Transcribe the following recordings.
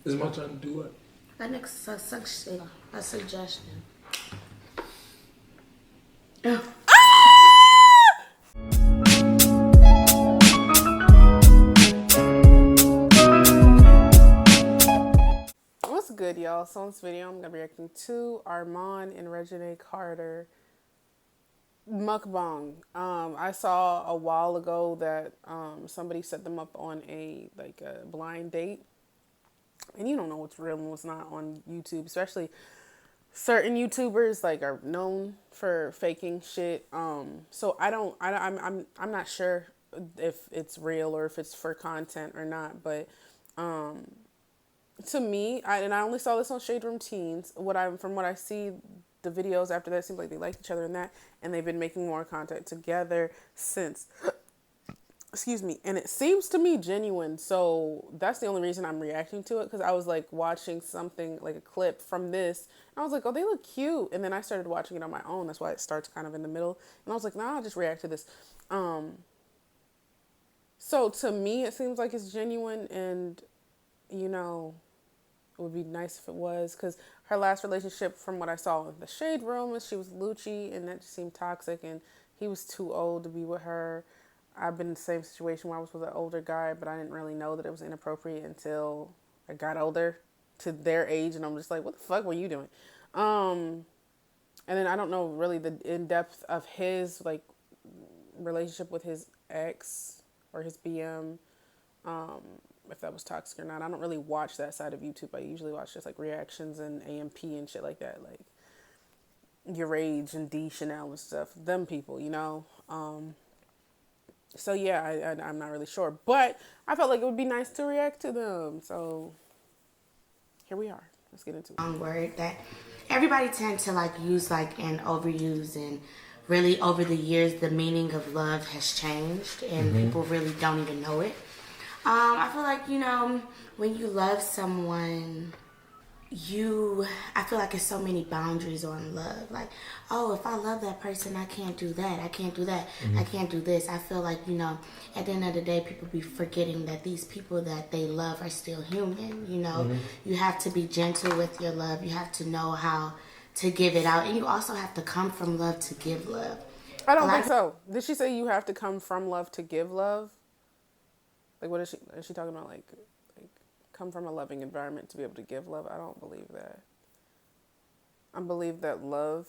Is my turn to do what? That next a suggestion. What's good, y'all? So in this video, I'm gonna be reacting to Armon and Reginae Carter Mukbang. I saw a while ago that somebody set them up on a blind date, and you don't know what's real and what's not on YouTube, especially certain YouTubers are known for faking shit. So I'm not sure if it's real or if it's for content or not, but to me, I only saw this on Shade Room Teens. From what I see, the videos after that, it seems like they like each other in that, and they've been making more content together since. Excuse me, and it seems to me genuine. So that's the only reason I'm reacting to it, because I was watching something a clip from this, and I was like, oh, they look cute, and then I started watching it on my own. That's why it starts kind of in the middle, and I was like, nah, I'll just react to this. So to me, it seems like it's genuine, and it would be nice if it was, because her last relationship, from what I saw in the Shade Room, she was Lucci, and that just seemed toxic, and he was too old to be with her. I've been in the same situation where I was with an older guy, but I didn't really know that it was inappropriate until I got older, to their age, and I'm just like, what the fuck were you doing? And then I don't know really the in-depth of his relationship with his ex or his BM, if that was toxic or not. I don't really watch that side of YouTube. I usually watch just reactions and AMP and shit like that, like Your Rage and D Chanel and stuff. Them people, So yeah, I'm not really sure, but I felt like it would be nice to react to them. So here we are. Let's get into it. Word that everybody tend to use and overuse, and really over the years the meaning of love has changed, and people really don't even know it. I feel like when you love someone, I feel like there's so many boundaries on love. Oh, if I love that person, I can't do that. I can't do that. I can't do this. I feel like, at the end of the day, people be forgetting that these people that they love are still human. You have to be gentle with your love. You have to know how to give it out. And you also have to come from love to give love. I don't think so. Did she say you have to come from love to give love? What is she talking about? Come from a loving environment to be able to give love? I don't believe that. I believe that love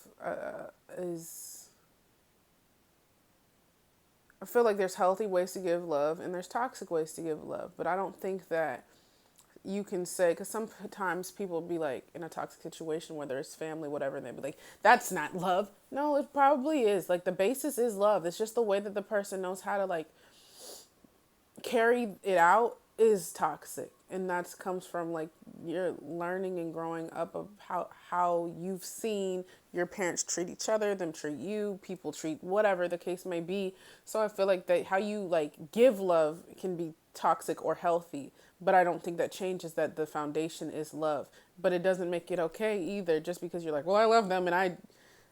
is... I feel like there's healthy ways to give love and there's toxic ways to give love. But I don't think that you can say... Because sometimes people be in a toxic situation, whether it's family, whatever, and they be like, that's not love. No, it probably is. The basis is love. It's just the way that the person knows how to carry it out is toxic, and that comes from you're learning and growing up of how you've seen your parents treat each other, them treat you, people treat whatever the case may be. So I feel like that how you give love can be toxic or healthy, but I don't think that changes that the foundation is love. But it doesn't make it okay either, just because you're well, I love them and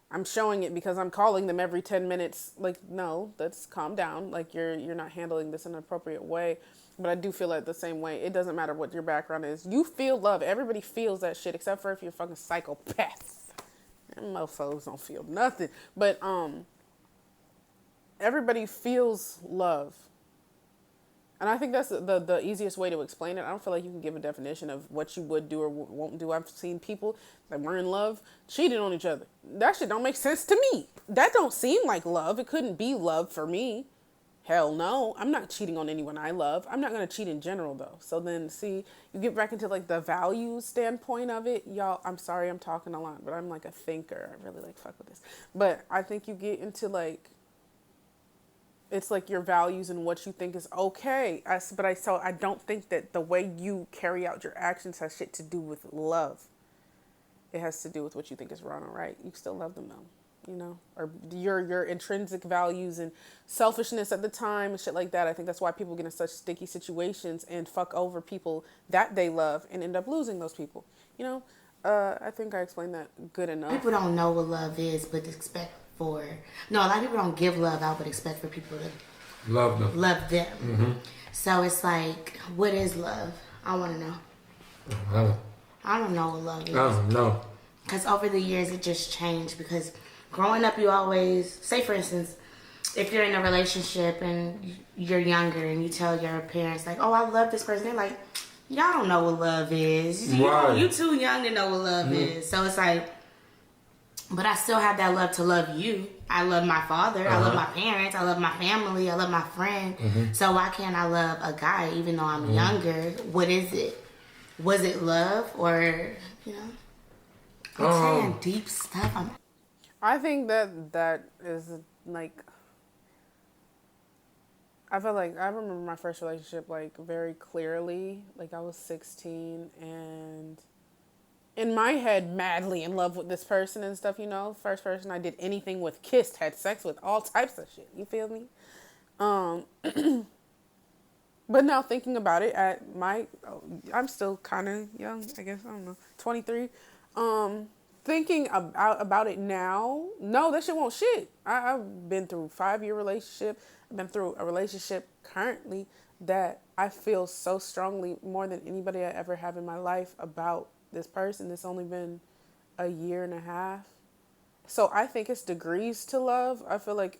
I'm showing it because I'm calling them every 10 minutes. No, let's calm down. You're not handling this in an appropriate way. But I do feel the same way. It doesn't matter what your background is. You feel love. Everybody feels that shit, except for if you're a fucking psychopath. Them mofos don't feel nothing. But everybody feels love. And I think that's the easiest way to explain it. I don't feel like you can give a definition of what you would do or won't do. I've seen people that were in love cheating on each other. That shit don't make sense to me. That don't seem like love. It couldn't be love for me. Hell no. I'm not cheating on anyone I love. I'm not going to cheat in general, though. So then, see, you get back into the values standpoint of it. Y'all, I'm sorry I'm talking a lot, but I'm a thinker. I really fuck with this. But I think you get into it's your values and what you think is okay. So I don't think that the way you carry out your actions has shit to do with love. It has to do with what you think is wrong or right. You still love them though, or your intrinsic values and selfishness at the time and shit like that. I think that's why people get in such sticky situations and fuck over people that they love and end up losing those people. I think I explained that good enough. People don't know what love is, but expect a lot of people don't give love out, but expect for people to love them. So it's what is love? I want to know. I don't, I don't know what love I is. don't know. Because over the years, it just changed. Because growing up, you always, say for instance, if you're in a relationship and you're younger and you tell your parents, like, oh, I love this person, they're like, y'all don't know what love is. Right. You too young to know what love is. So it's like, but I still have that love to love you. I love my father. I love my parents. I love my family. I love my friend. So why can't I love a guy even though I'm younger? What is it? Was it love or, you know? I'm saying deep stuff. I think that is like, I feel like I remember my first relationship like very clearly. Like I was 16 and in my head madly in love with this person and stuff, you know. First person I did anything with, kissed, had sex with, all types of shit. You feel me? But now thinking about it I'm still kind of young, I guess, I don't know, 23. Thinking about it now, no, that shit won't shit. I've been through a 5-year relationship. I've been through a relationship currently that I feel so strongly more than anybody I ever have in my life about this person. It's only been a year and a half. So I think it's degrees to love. I feel like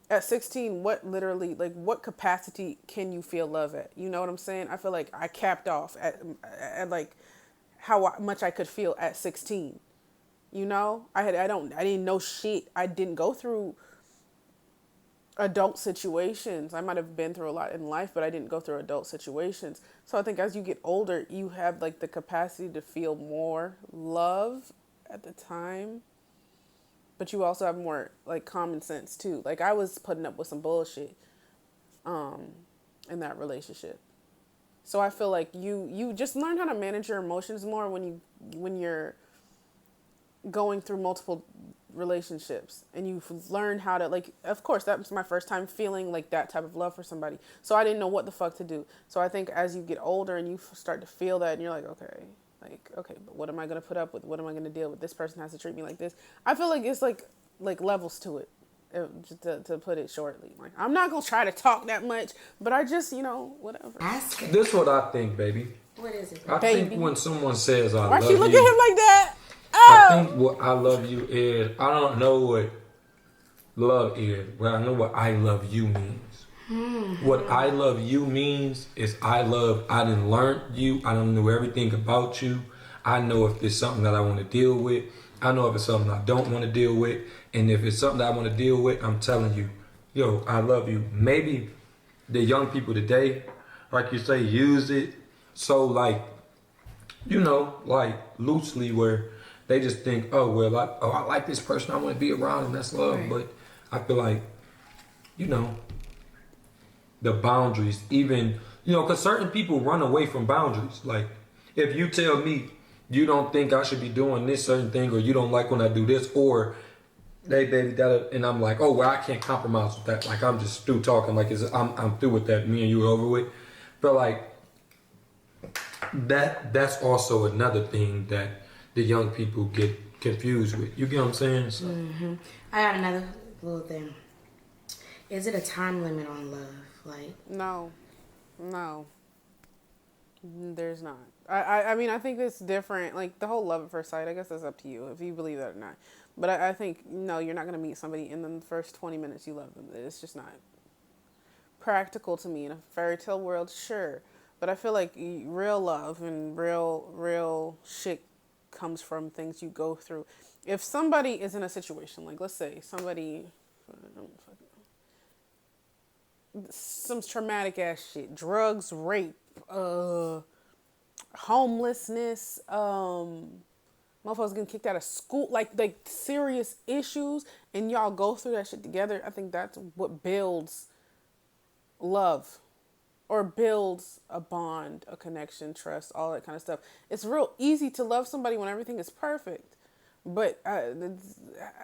at 16, what capacity can you feel love at? You know what I'm saying? I feel like I capped off at like how much I could feel at 16. You know, I didn't know shit. I didn't go through adult situations. I might have been through a lot in life, but I didn't go through adult situations. So I think as you get older, you have like the capacity to feel more love at the time, but you also have more like common sense too. Like I was putting up with some bullshit in that relationship. So I feel like you just learn how to manage your emotions more when you're going through multiple relationships and you've learned how to, like, of course that was my first time feeling like that type of love for somebody, so I didn't know what the fuck to do. So I think as you get older and you start to feel that and you're like, okay, but what am I going to put up with, what am I going to deal with, this person has to treat me like this. I feel like it's like levels to it, just to put it shortly. Like I'm not going to try to talk that much, but I just, you know, whatever. Ask it. This is what I think, baby. What is it? I think when someone says I Why love she look you, at him like that? I Oh, think what I love you is, I don't know what love is, but I know what I love you means. What I love you means is I done learned you. I done know everything about you. I know if it's something that I want to deal with. I know if it's something I don't want to deal with. And if it's something that I want to deal with, I'm telling you, yo, I love you. Maybe the young people today, like you say, use it so like, you know, like loosely, where they just think, oh well, I like this person, I want to be around him, that's love. Right. But I feel like, you know, the boundaries, even, you know, because certain people run away from boundaries. Like if you tell me you don't think I should be doing this certain thing, or you don't like when I do this, or and I'm like, oh well, I can't compromise with that. Like I'm just through talking. Like I'm through with that. Me and you are over with. But like that's also another thing that the young people get confused with. You get what I'm saying? So. I got another little thing. Is it a time limit on love? Like no, there's not. I mean, I think it's different. Like the whole love at first sight, I guess that's up to you if you believe that or not. But I think, no, you're not going to meet somebody and then the first 20 minutes you love them. It's just not practical to me. In a fairy tale world, sure. But I feel like real love and real shit comes from things you go through. If somebody is in a situation, like let's say somebody, some traumatic ass shit, drugs, rape, homelessness, motherfuckers getting kicked out of school, like serious issues, and y'all go through that shit together. I think that's what builds love, or builds a bond, a connection, trust, all that kind of stuff. It's real easy to love somebody when everything is perfect, but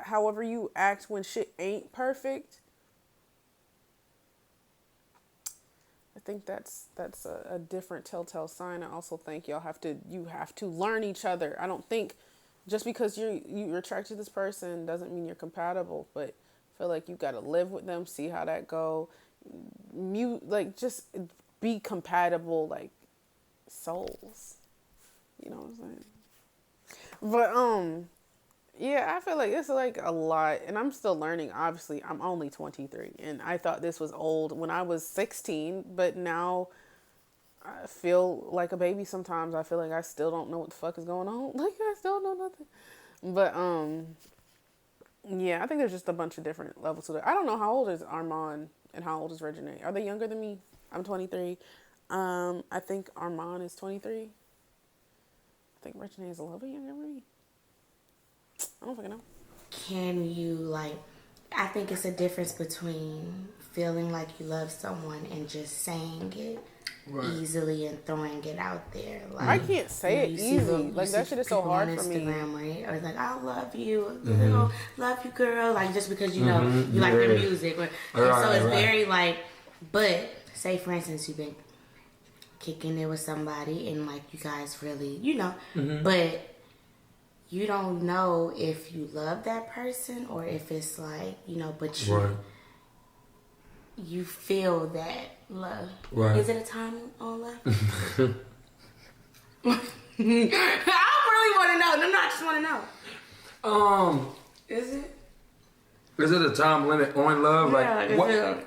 however you act when shit ain't perfect, I think that's a different telltale sign. I also think you have to learn each other. I don't think just because you're attracted to this person doesn't mean you're compatible, but I feel like you got to live with them, see how that go. Just be compatible, like souls. You know what I'm saying? But yeah, I feel like it's like a lot, and I'm still learning. Obviously, I'm only 23, and I thought this was old when I was 16, but now I feel like a baby sometimes. I feel like I still don't know what the fuck is going on. Like, I still know nothing. But yeah, I think there's just a bunch of different levels to it. I don't know how old is Armon and how old is Reginae. Are they younger than me? I'm 23. I think Armon is 23. I think Reginae is a little bit younger than me. I don't fucking know. Can you, like, I think it's a difference between feeling like you love someone and just saying it easily and throwing it out there. Like, I can't say it easy. Like, that shit is so hard for me. Instagram, right? Or like, I love you, love you, girl. Like, just because you know you like their music, or so it's very like. But say, for instance, you've been kicking it with somebody, and like you guys really, but you don't know if you love that person or if it's like, but you feel that love. Right. Is it a time on love? I really want to know. No, I just want to know. Is it? Is it a time limit on love? Yeah, like what?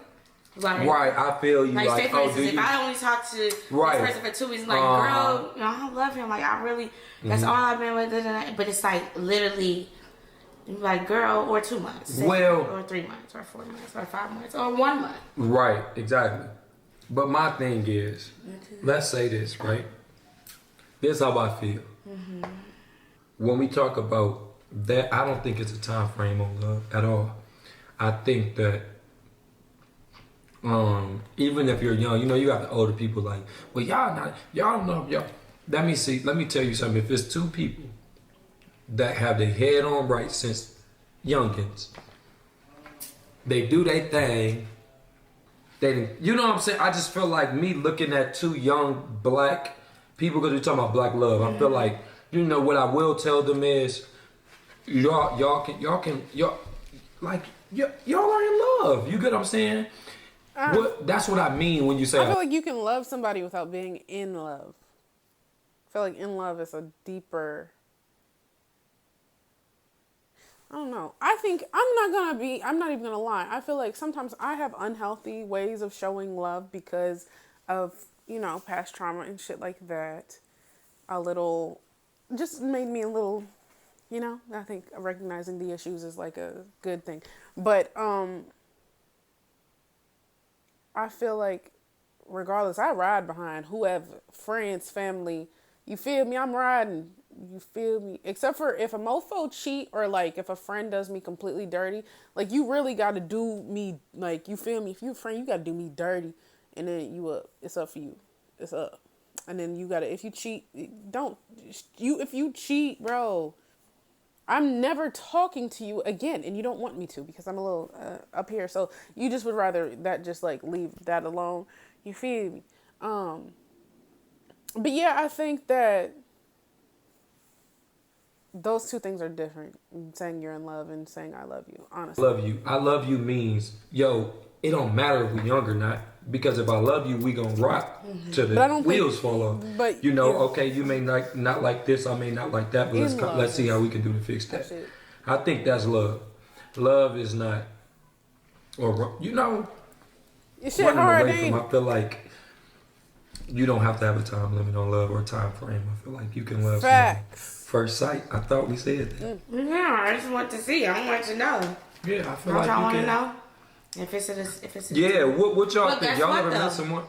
Right, I feel you. Like, say for instance, if I only talk to this person for 2 weeks, like, girl, I love him. Like, I really, that's all I've been with. But it's like literally, like, girl, or 2 months, or 3 months, or 4 months, or 5 months, or 1 month. Right, exactly. But my thing is, let's say this, right? This is how I feel. When we talk about that, I don't think it's a time frame on love at all. I think that even if you're young, you got the older people like, well, y'all don't know, y'all. Let me tell you something. If it's two people that have their head on right since youngins, they do their thing. You know what I'm saying? I just feel like me looking at two young black people, because we're talking about black love. I feel like, what I will tell them is, y'all are in love. You get what I'm saying? That's what I mean when you say. I feel like you can love somebody without being in love. I feel like in love is a deeper. I don't know. I think I'm not even gonna lie. I feel like sometimes I have unhealthy ways of showing love because of, past trauma and shit like that. Just made me a little, I think recognizing the issues is like a good thing. But, I feel like regardless, I ride behind whoever, friends, family, you feel me? I'm riding. You feel me? Except for if a mofo cheat or like if a friend does me completely dirty, like you really got to do me, like, you feel me? If you're a friend, you got to do me dirty, and then it's up for you. It's up. And then you got to, if you cheat, if you cheat, bro, I'm never talking to you again, and you don't want me to because I'm a little up here. So you just would rather that just like leave that alone. You feel me? But yeah, I think that those two things are different. Saying you're in love and saying I love you. Honestly, I love you means, it don't matter if we're young or not, because if I love you, we gonna rock till the wheels fall off. But okay, you may not like this, I may not like that, but let's see how we can do to fix that. I think that's love. Love is not, it's shit hard, I feel like you don't have to have a time limit on love or a time frame. I feel like you can love someone first sight. I thought we said that. Yeah, I just want to see. I want to know. Yeah, I feel don't like y'all you want can. To know? If it's yeah, what y'all think? Y'all ever met someone?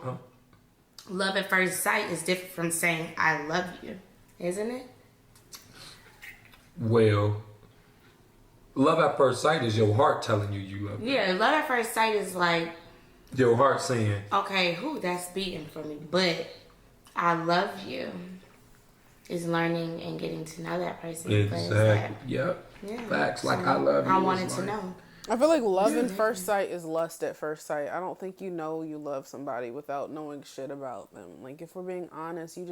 Love at first sight is different from saying I love you, isn't it? Well, love at first sight is your heart telling you love. Yeah, love at first sight is like your heart saying, okay, that's beating for me, but I love you is learning and getting to know that person. Exactly. Yep. Yeah. Facts. Like, I love you. I wanted to know. I feel like love at first sight is lust at first sight. I don't think you love somebody without knowing shit about them. Like, if we're being honest, you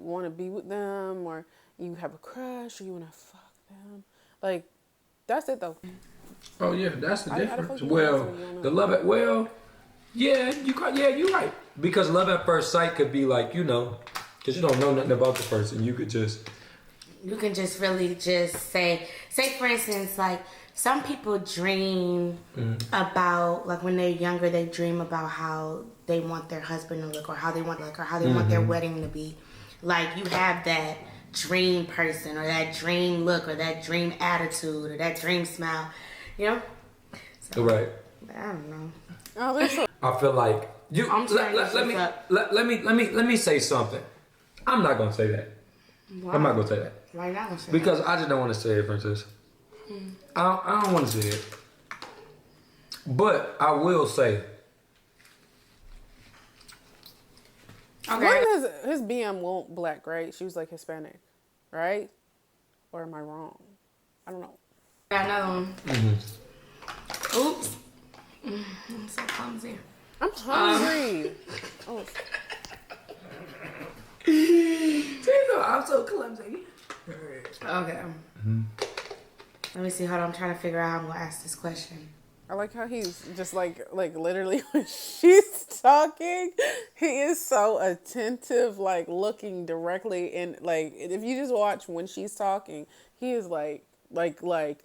want to be with them, or you have a crush, or you want to fuck them. Like, that's it though. Oh yeah, that's the difference. The love at you're right. Because love at first sight could be like, Because you don't know nothing about the person. You can just really just say for instance, like some people dream about, like when they're younger, they dream about how they want their husband to look, or how they want want their wedding to be. Like you have that dream person, or that dream look, or that dream attitude, or that dream smile, you know? So, right. I don't know. I feel like you. Let me say something. I'm not gonna say that. Why? I'm not gonna say that. Why not gonna say because that? I just don't want to say it, Princess. I don't want to say it. But I will say. Okay. His BM won't black, right? She was like Hispanic, right? Or am I wrong? I don't know. Got another one. Oops. I'm so clumsy. I'm hungry. Oh. I'm so clumsy. Okay. Let me see. Hold on. I'm trying to figure out how I'm gonna ask this question. I like how he's just like literally when she's talking, he is so attentive, like looking directly in. Like if you just watch when she's talking, he is like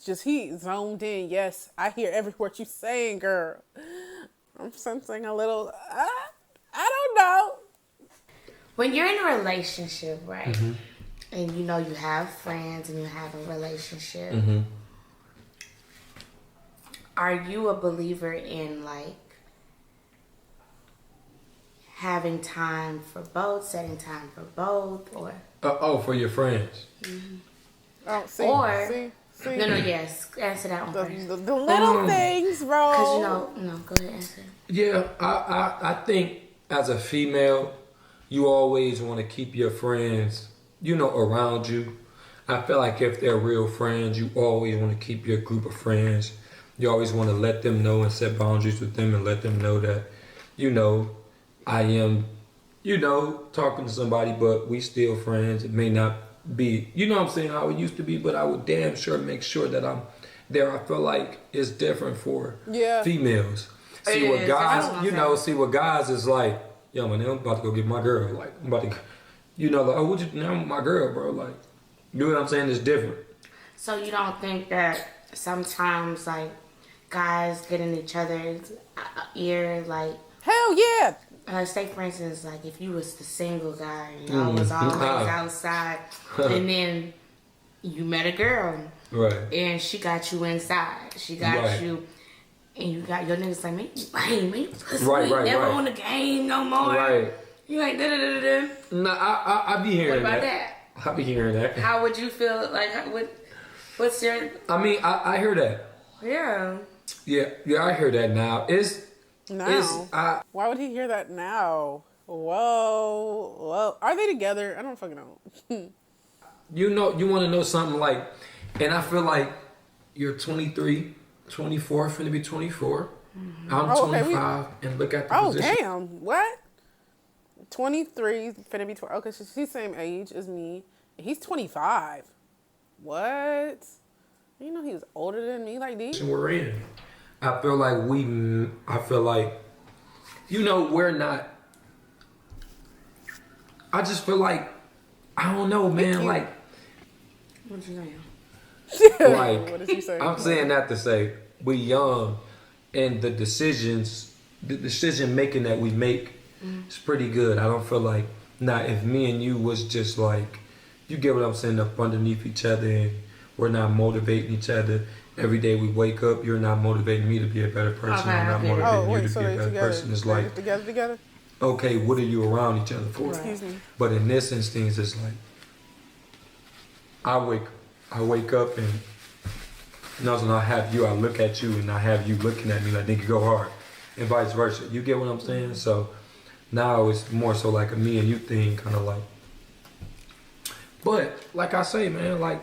just he zoned in. Yes, I hear every word you're saying, girl. I'm sensing a little. I don't know. When you're in a relationship, right? And you know you have friends and you have a relationship. Are you a believer in like having time for both, setting time for both, or for your friends? Oh, see, No, yes, answer that one first. The little things, bro. Because no, go ahead, answer. Yeah, I think as a female, you always want to keep your friends, around you. I feel like if they're real friends, you always want to keep your group of friends. You always want to let them know and set boundaries with them and let them know that, I am, talking to somebody, but we still friends. It may not be, what I'm saying, how it used to be, but I would damn sure make sure that I'm there. I feel like it's different for females. See what guys is like, yo, man, I'm about to go get my girl. Like, I'm about to, I'm my girl, bro. Like, you know what I'm saying? It's different. So you don't think that sometimes, like, guys get in each other's ear, like... Hell yeah! Say, for instance, like, if you was the single guy and y'all was always outside, and then you met a girl, right? And she got you inside. She got you... And you got your niggas like, man, you lame, man. You never on the game no more. Right. You ain't da-da-da-da-da. Nah, I be hearing that. What about that? I be hearing that. How would you feel, like, what's your... I mean, I hear that. Yeah. Yeah, I hear that now. Why would he hear that now? Whoa. Are they together? I don't fucking know. You want to know something like, and I feel like you're 23, 24, finna be 24. I'm 25, and look at the position. Oh, damn. What? 23, finna be 20. Okay, she's the same age as me. And he's 25. What? You know he was older than me like this? We're in. I feel like we're not. I just feel like, I don't know, man, like. What you saying? Like, what did you say? I'm saying that to say, we young, and the decision making that we make is pretty good. I don't feel like, if me and you was just like, you get what I'm saying, up underneath each other, and we're not motivating each other. Every day we wake up, you're not motivating me to be a better person. I'm not motivating you to be a better person. It's like, together. Okay, what are you around each other for? Excuse me. But in this instance, it's like, I wake up and I have you, I look at you, and I have you looking at me like, nigga, go hard, and vice versa. You get what I'm saying? So now it's more so like a me and you thing, kind of like. But like I say, man, like,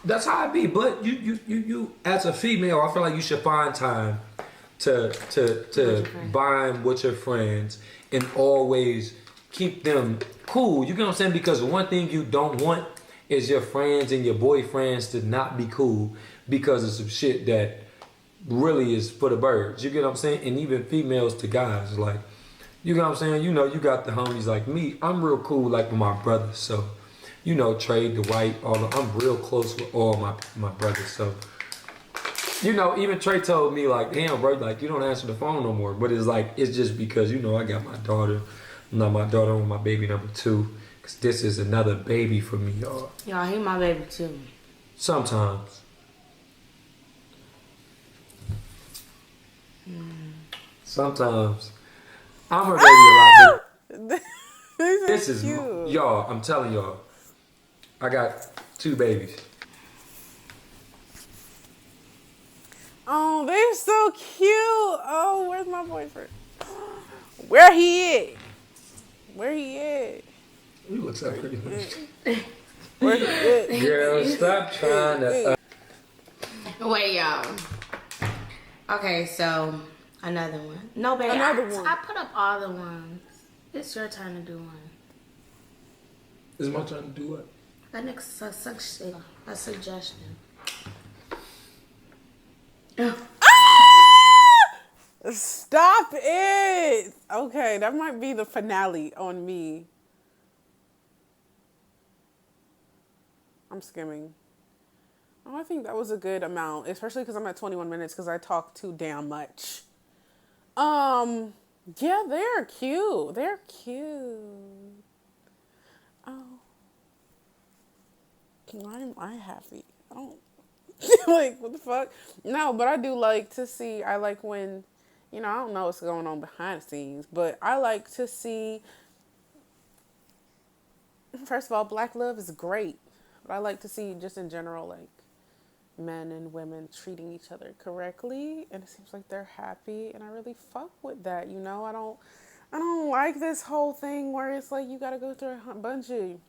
that's how it be. But you as a female, I feel like you should find time to bond with your friends and always keep them cool. You get what I'm saying? Because the one thing you don't want is your friends and your boyfriends to not be cool because of some shit that really is for the birds. You get what I'm saying? And even females to guys, like, You know what I'm saying? You know, you got the homies like me. I'm real cool like with my brothers. So, you know, Trey, Dwight, I'm real close with all my brothers. So, you know, even Trey told me like, damn, bro, like you don't answer the phone no more. But it's like, it's just because, you know, I got my daughter. Not my daughter with my baby number 2. Because this is another baby for me, y'all. Y'all, he my baby too. Sometimes. Sometimes. I'm her baby a lot. This is cute. Y'all, I'm telling y'all. I got 2 babies. Oh, they're so cute. Oh, where's my boyfriend? Where he at? Where he at? You look so pretty. Where he at? Girl, stop trying to. Wait, y'all. Okay, so another one. No, baby. Another one. I put up all the ones. It's your turn to do one. It's my turn to do what? That next a suggestion. Stop it. Okay, that might be the finale on me. I'm skimming. Oh, I think that was a good amount, especially because I'm at 21 minutes because I talk too damn much. Yeah, they're cute. They're cute. Oh. Why am I happy? I don't like what the fuck? No, but I do like to see. I like when, you know, I don't know what's going on behind the scenes, but I like to see. First of all, black love is great, but I like to see just in general, like men and women treating each other correctly, and it seems like they're happy, and I really fuck with that. You know, I don't like this whole thing where it's like you got to go through a bunch of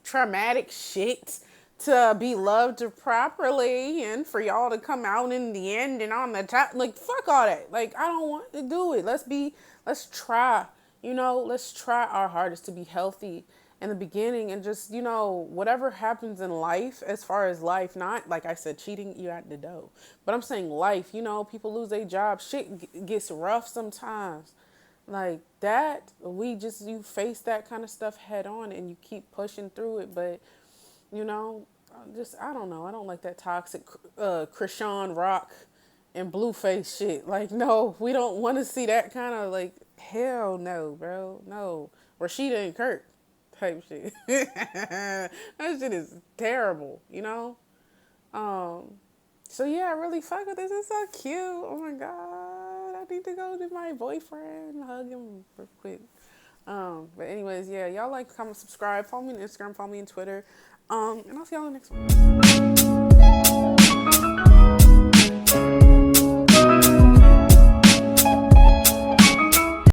traumatic shit to be loved properly and for y'all to come out in the end and on the top. Like, fuck all that. Like, I don't want to do it. Let's try, you know, let's try our hardest to be healthy in the beginning and just, you know, whatever happens in life, as far as life, not like I said, cheating, you got to know, but I'm saying life, you know, people lose their job. Shit gets rough sometimes. Like that, you face that kind of stuff head on and you keep pushing through it. But, you know, I don't know. I don't like that toxic Krishan Rock and Blueface shit. Like, no, we don't want to see that kind of like, hell no, bro. No. Rashida and Kirk type shit. That shit is terrible, you know? So yeah, I really fuck with this. It's so cute. Oh my God. I need to go to my boyfriend and hug him real quick. But anyways, yeah, y'all like, comment, subscribe, follow me on Instagram, follow me on Twitter. And I'll see y'all in the next one.